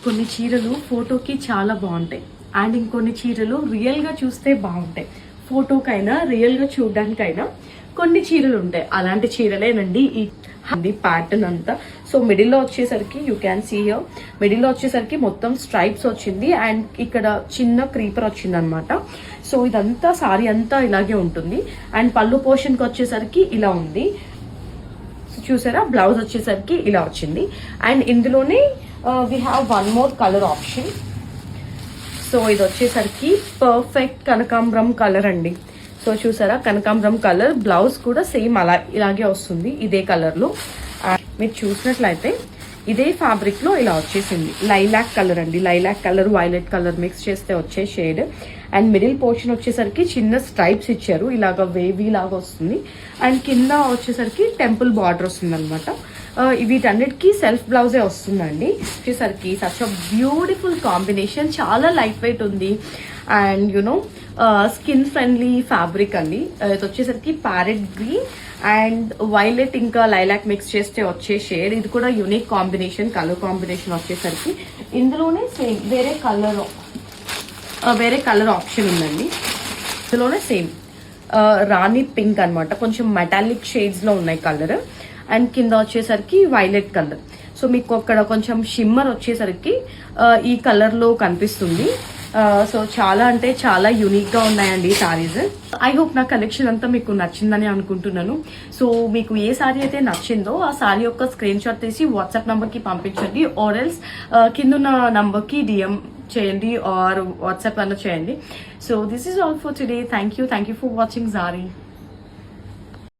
కొన్ని చీరలు ఫోటోకి చాలా బాగుంటాయి అండ్ ఇంకొన్ని చీరలు రియల్గా చూస్తే బాగుంటాయి. ఫోటోకైనా రియల్గా చూడడానికైనా కొన్ని చీరలు ఉంటాయి. అలాంటి చీరలేనండి ఈ ప్యాటర్న్ అంతా. సో మిడిల్లో వచ్చేసరికి యూ క్యాన్ సీ హియర్, మిడిల్లో వచ్చేసరికి మొత్తం స్ట్రైప్స్ వచ్చింది అండ్ ఇక్కడ చిన్న క్రీపర్ వచ్చింది అనమాట. సో ఇదంతా సారీ అంతా ఇలాగే ఉంటుంది అండ్ పళ్ళు పోర్షన్కి వచ్చేసరికి ఇలా ఉంది. చూసారా, బ్లౌజ్ వచ్చేసరికి ఇలా వచ్చింది అండ్ ఇందులోనే we have one more colour option. So ఇది వచ్చేసరికి పర్ఫెక్ట్ కనకాంబరం కలర్ అండి. సో చూసారా, కనకాంబరం కలర్, బ్లౌజ్ కూడా సేమ్ ఇలాగే వస్తుంది ఇదే కలర్లో. మీరు చూసినట్లయితే ఇదే ఫ్యాబ్రిక్ లో ఇలా వచ్చేసింది. లైలాక్ కలర్ అండి, lilac colour violet colour mix చేస్తే వచ్చే షేడ్ అండ్ మిడిల్ పోర్షన్ వచ్చేసరికి చిన్న స్ట్రైప్స్ ఇచ్చారు, ఇలాగ వేవీ లాగా వస్తుంది అండ్ కింద వచ్చేసరికి టెంపుల్ బార్డర్ వస్తుంది అనమాట. వీటన్నిటికీ సెల్ఫ్ బ్లౌజే వస్తుందండి. వచ్చేసరికి సచ్ అ బ్యూటిఫుల్ కాంబినేషన్, చాలా లైట్ వెయిట్ ఉంది and you know skin friendly fabric అండి. ఇది వచ్చేసరికి ప్యారెట్ గ్రీన్ అండ్ వైలెట్ ఇంకా లైలాక్ మిక్స్ చేస్తే వచ్చే షేడ్. ఇది కూడా యూనిక్ కాంబినేషన్, కలర్ కాంబినేషన్ వచ్చేసరికి ఇందులోనే సేమ్ వేరే కలర్ ఆప్షన్ ఉందండి. ఇందులోనే సేమ్ రాణి పింక్ అనమాట, కొంచెం మెటాలిక్ షేడ్స్ లో ఉన్నాయి కలర్ అండ్ కింద వచ్చేసరికి వైలెట్ కలర్. సో మీకు అక్కడ కొంచెం షిమ్మర్ వచ్చేసరికి ఈ కలర్ లో కనిపిస్తుంది. సో చాలా అంటే చాలా యూనిక్ గా ఉన్నాయండి ఈ సారీస్. ఐ హోప్ నా కలెక్షన్ అంతా మీకు నచ్చిందని అనుకుంటున్నాను. సో మీకు ఏ సారీ అయితే నచ్చిందో ఆ సారీ యొక్క స్క్రీన్ షాట్ తీసి వాట్సాప్ నంబర్ కి పంపించండి, ఆర్ ఎల్స్ కింద నంబర్ కి డిఎం చేయండి ఆర్ వాట్సాప్ అన్న చేయండి. So this is all for today. Thank you for watching జారీ.